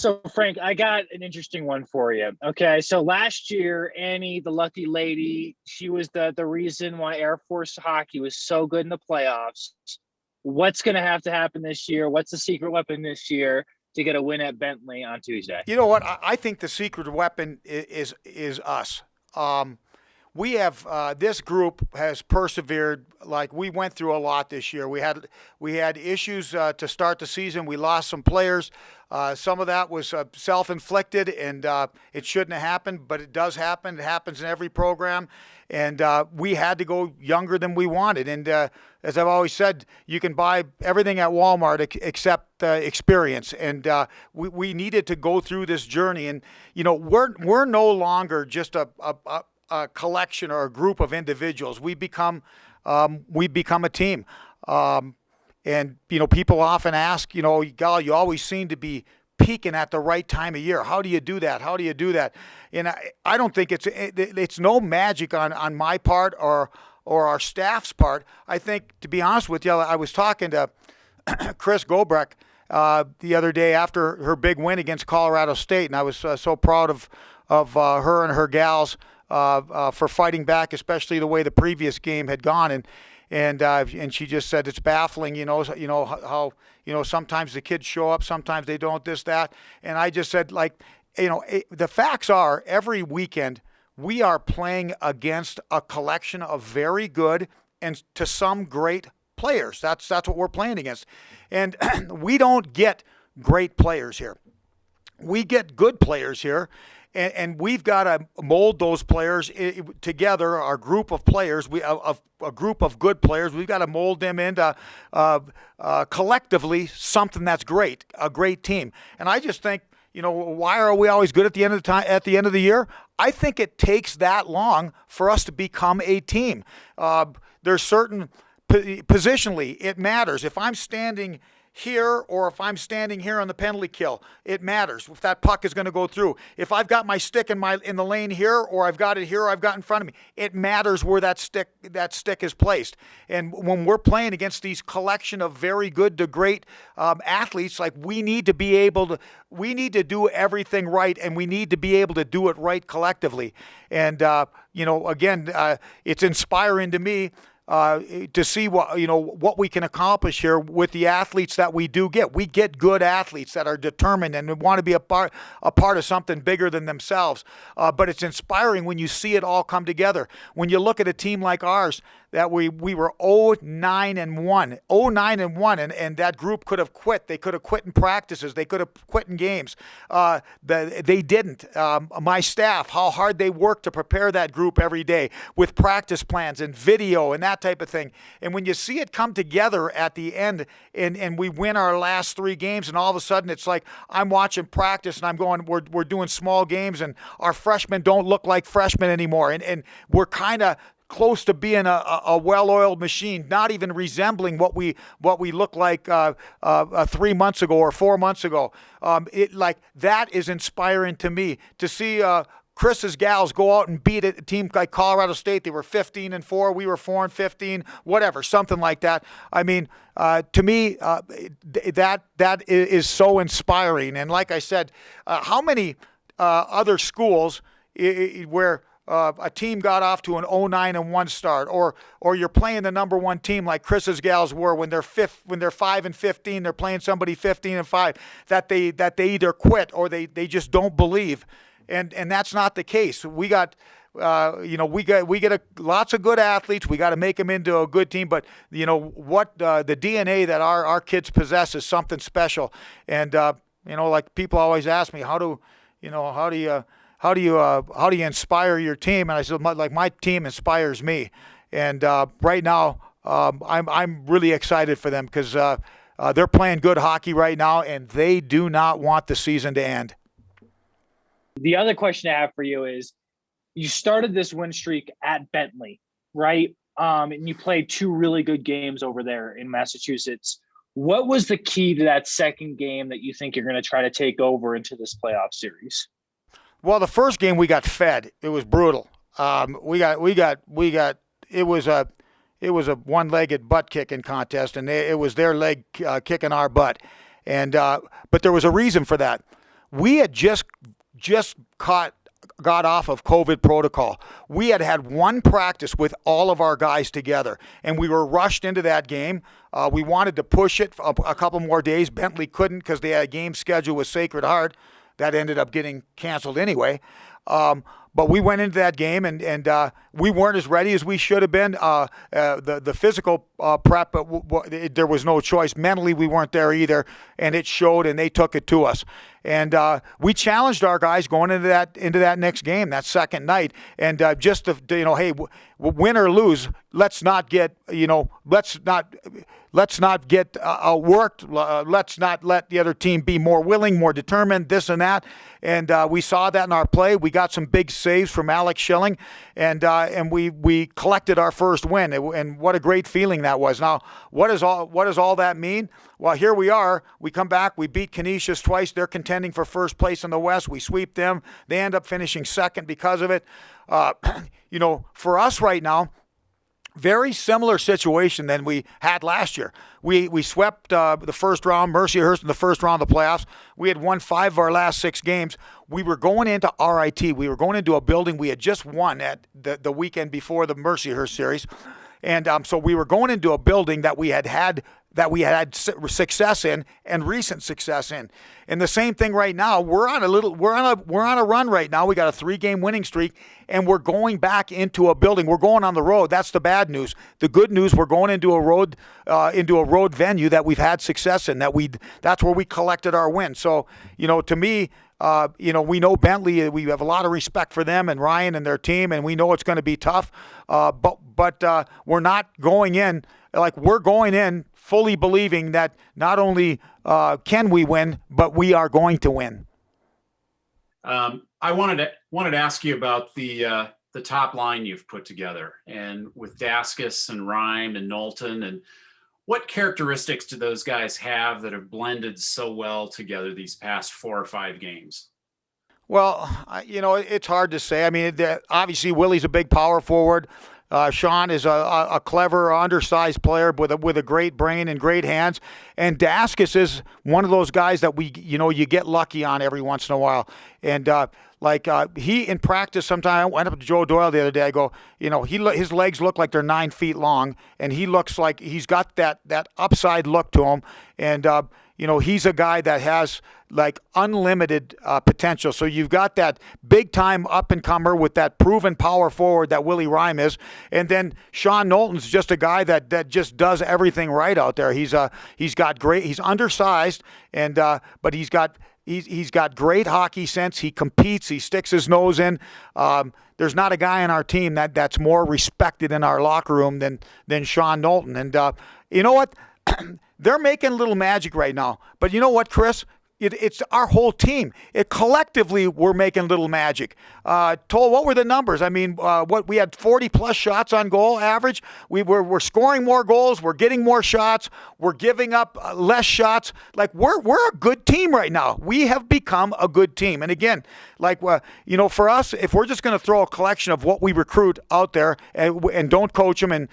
So, Frank, I got an interesting one for you. Okay, so last year, Annie, the lucky lady, she was the reason why Air Force hockey was so good in the playoffs. What's going to have to happen this year? What's the secret weapon this year to get a win at Bentley on Tuesday? You know what? I think the secret weapon is us. We have this group has persevered. Like, we went through a lot this year. We had issues to start the season. We lost some players. Some of that was self-inflicted, and it shouldn't have happened, but it does happen. It happens in every program, and we had to go younger than we wanted. And as I've always said, you can buy everything at Walmart except experience. And we needed to go through this journey. And we're no longer just a collection or a group of individuals. We become a team. And people often ask, Gal, you always seem to be peaking at the right time of year. How do you do that? How do you do that? And I don't think it's no magic on my part or our staff's part. I think, to be honest with you, I was talking to Chris Gobrecht the other day after her big win against Colorado State, and I was so proud of her and her gals for fighting back, especially the way the previous game had gone. And she just said it's baffling, how sometimes the kids show up, sometimes they don't, this, that. And I just said, the facts are every weekend we are playing against a collection of very good and to some great players. That's what we're playing against. And we don't get great players here. We get good players here. And we've got to mold those players together, our group of players, a group of good players. We've got to mold them into collectively something that's great, a great team. And I just think, why are we always good at the end of the year? I think it takes that long for us to become a team. There's certain positionally it matters. If I'm standing here or if I'm standing here on the penalty kill, it matters if that puck is going to go through. If I've got my stick in the lane here, or I've got it here, or I've got it in front of me, it matters where that stick is placed. And when we're playing against these collection of very good to great athletes, we need to do everyththing right, and we need to be able to do it right collectively. And again, it's inspiring to me to see what we can accomplish here with the athletes that we do get. We get good athletes that are determined and want to be a part of something bigger than themselves. But it's inspiring when you see it all come together. When you look at a team like ours, that we were 0-9-1, 0-9-1, and that group could have quit. They could have quit in practices. They could have quit in games. They didn't. My staff, how hard they worked to prepare that group every day with practice plans and video and that type of thing. And when you see it come together at the end, and we win our last 3 games, and all of a sudden it's like I'm watching practice and I'm going, we're doing small games, and our freshmen don't look like freshmen anymore, and we're kind of close to being a well-oiled machine, not even resembling what we looked like 3 months ago or 4 months ago. That is inspiring to me to see Chris's gals go out and beat a team like Colorado State. They were 15-4, we were 4-15, whatever, something like that. I mean, to me, that is so inspiring. And like I said, how many other schools where a team got off to an 0-9-1 start, or you're playing the number one team like Chris's gals were when they're 5-15, they're playing somebody 15-5, that they either quit or they just don't believe, and that's not the case. We got lots of good athletes. We got to make them into a good team, but what the DNA that our kids possess is something special. And like people always ask me, how do you inspire your team? And I said, my team inspires me. And right now, I'm really excited for them because they're playing good hockey right now, and they do not want the season to end. The other question I have for you is, you started this win streak at Bentley, right? And you played 2 really good games over there in Massachusetts. What was the key to that second game that you think you're going to try to take over into this playoff series? Well, the first game we got fed. It was brutal. It was a one-legged butt kicking contest, and it was their leg kicking our butt. And but there was a reason for that. we had just got off of COVID protocol. We had one practice with all of our guys together, and we were rushed into that game. We wanted to push it a couple more days. Bentley couldn't because they had a game scheduled with Sacred Heart. That ended up getting canceled anyway. But we went into that game, and we weren't as ready as we should have been. The physical prep, there was no choice. Mentally, we weren't there either, and it showed, and they took it to us. And we challenged our guys going into that next game, that second night, and just to hey, win or lose, let's not get outworked. Let's not let the other team be more willing, more determined, this and that. And we saw that in our play. We got some big saves from Alex Schilling, and we collected our first win. And what a great feeling that was. Now, what does all that mean? Well, here we are. We come back. We beat Canisius twice. They're contending for first place in the West. We sweep them. They end up finishing second because of it. For us right now, very similar situation than we had last year. We swept the first round, Mercyhurst in the first round of the playoffs. We had won 5 of our last 6 games. We were going into RIT. We were going into a building we had just won at the weekend before the Mercyhurst series. And so we were going into a building that we had success in and recent success in. And the same thing right now. We're on a run right now. We got a 3-game winning streak, and we're going back into a building. We're going on the road. That's the bad news. The good news, we're going into a road venue that we've had success in. That's where we collected our win. So to me, we know Bentley. We have a lot of respect for them and Ryan and their team, and we know it's going to be tough. But we're not going in we're going in fully believing that not only can we win, but we are going to win. I wanted to ask you about the top line you've put together, and with Daskus and Rhyme and Knowlton, and what characteristics do those guys have that have blended so well together these past 4 or 5 games? Well, it's hard to say. I mean, obviously Willie's a big power forward. Sean is a clever, undersized player with a great brain and great hands. And Daskus is one of those guys that you get lucky on every once in a while. And he in practice sometimes, I went up to Joe Doyle the other day. I go, his legs look like they're 9 feet long, and he looks like he's got that upside look to him. And he's a guy that has unlimited potential. So you've got that big time up and comer with that proven power forward that Willie Rhyme is, and then Sean Knowlton's just a guy that just does everything right out there. He's undersized, and but he's got great hockey sense. He competes. He sticks his nose in. There's not a guy on our team that's more respected in our locker room than Sean Knowlton. And you know what? They're making a little magic right now. But you know what, Chris? It's our whole team. Collectively, we're making little magic. Toll, what were the numbers? I mean, we had 40-plus shots on goal average. We're scoring more goals. We're getting more shots. We're giving up less shots. We're a good team right now. We have become a good team. And again, for us, if we're just going to throw a collection of what we recruit out there and don't coach them and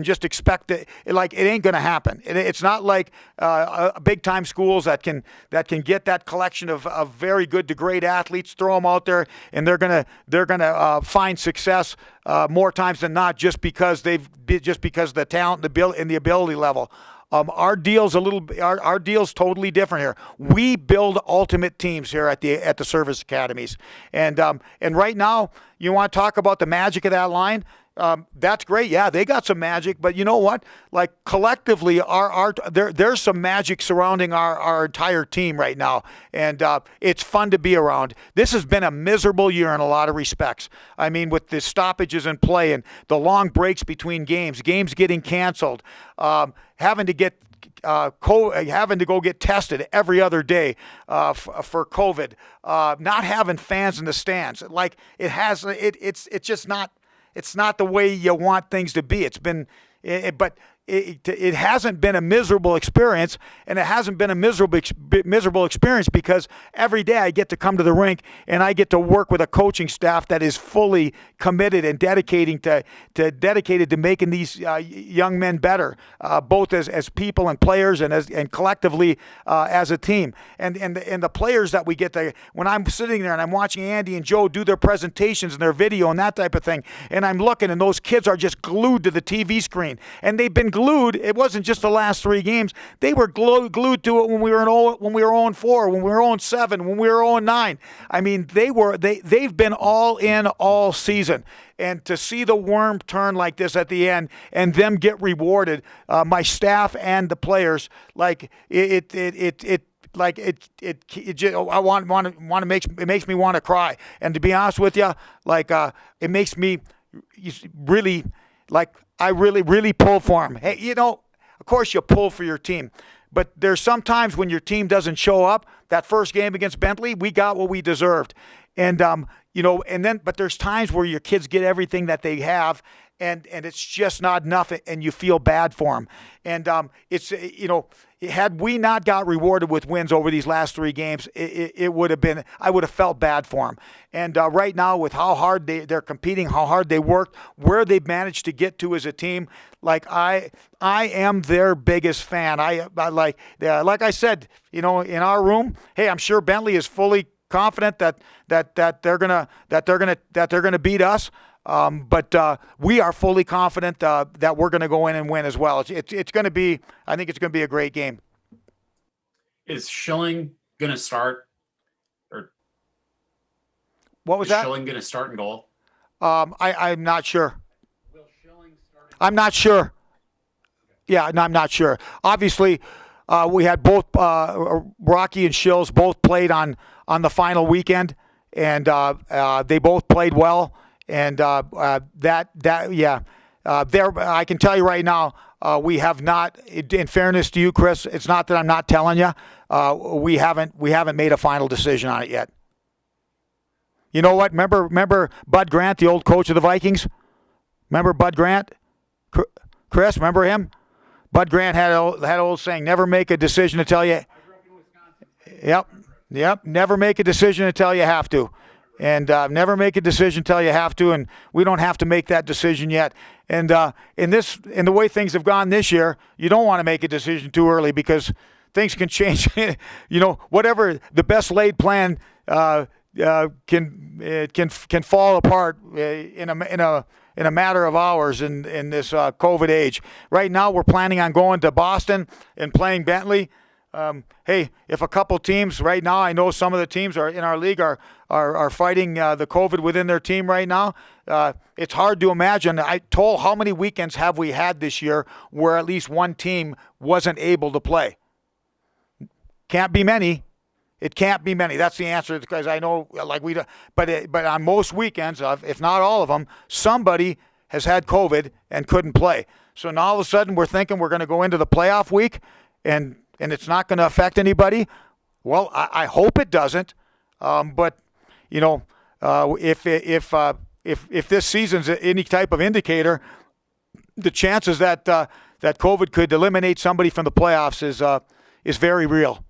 just expect it, it ain't going to happen. It's not like big time schools that can get that collection of very good to great athletes, throw them out there, and they're gonna find success more times than not just because of the talent and the ability level. Our deal's totally different here. We build ultimate teams here at the service academies, and right now you want to talk about the magic of that line. That's great. Yeah, they got some magic, but you know what? Collectively, there's some magic surrounding our entire team right now, and it's fun to be around. This has been a miserable year in a lot of respects. I mean, with the stoppages in play and the long breaks between games getting canceled, having to go get tested every other day for COVID, not having fans in the stands. It's just not. It's not the way you want things to be. But it hasn't been a miserable experience, and it hasn't been a miserable experience because every day I get to come to the rink and I get to work with a coaching staff that is fully committed and dedicated to making these young men better, both as people and players and collectively as a team. And the players that we get to, when I'm sitting there and I'm watching Andy and Joe do their presentations and their video and that type of thing, and I'm looking and those kids are just glued to the TV screen, and they've been glued. It wasn't just the last 3 games. They were glued to it when we were 0-4, when we were 0-7, when we were 0-9. I mean, they've been all in all season. And to see the worm turn like this at the end and them get rewarded, my staff and the players, like it makes me want to cry. And to be honest with you, like it makes me really, like, I really pull for him. Hey, of course you pull for your team, but there's sometimes when your team doesn't show up. That first game against Bentley, we got what we deserved. And but there's times where your kids get everything that they have, and it's just not enough, and you feel bad for them. And had we not got rewarded with wins over these last 3 games, it would have been, I would have felt bad for them. And right now, with how hard they're competing, how hard they worked, where they've managed to get to as a team, like I am their biggest fan. I like I said, in our room, hey, I'm sure Bentley is fully confident that they're gonna beat us. But we are fully confident that we're going to go in and win as well. It's going to be, I think it's going to be a great game. Is Schilling going to start? Or what was that? Is Schilling going to start in goal? I'm not sure. Will Schilling start? I'm not sure. Yeah, no, I'm not sure. Obviously, we had both Rocky and Shills both played on the final weekend, and they both played well. And I can tell you right now, we have not. In fairness to you, Chris, it's not that I'm not telling you. We haven't made a final decision on it yet. You know what? Remember Bud Grant, the old coach of the Vikings. Remember Bud Grant, Chris? Remember him? Bud Grant had old saying, "Never make a decision until you." I grew up in Wisconsin. Yep. Never make a decision until you have to. And never make a decision until you have to, and we don't have to make that decision yet. And in the way things have gone this year, you don't want to make a decision too early because things can change. Whatever the best laid plan can fall apart in a matter of hours in this COVID age. Right now, we're planning on going to Boston and playing Bentley. Hey, if a couple teams right now, I know some of the teams are in our league are fighting the COVID within their team right now. It's hard to imagine. I told how many weekends have we had this year where at least one team wasn't able to play? Can't be many. It can't be many. That's the answer, because I know, but on most weekends, if not all of them, somebody has had COVID and couldn't play. So now all of a sudden we're thinking we're going to go into the playoff week and it's not going to affect anybody. Well, I hope it doesn't. But if this season's any type of indicator, the chances that COVID could eliminate somebody from the playoffs is very real.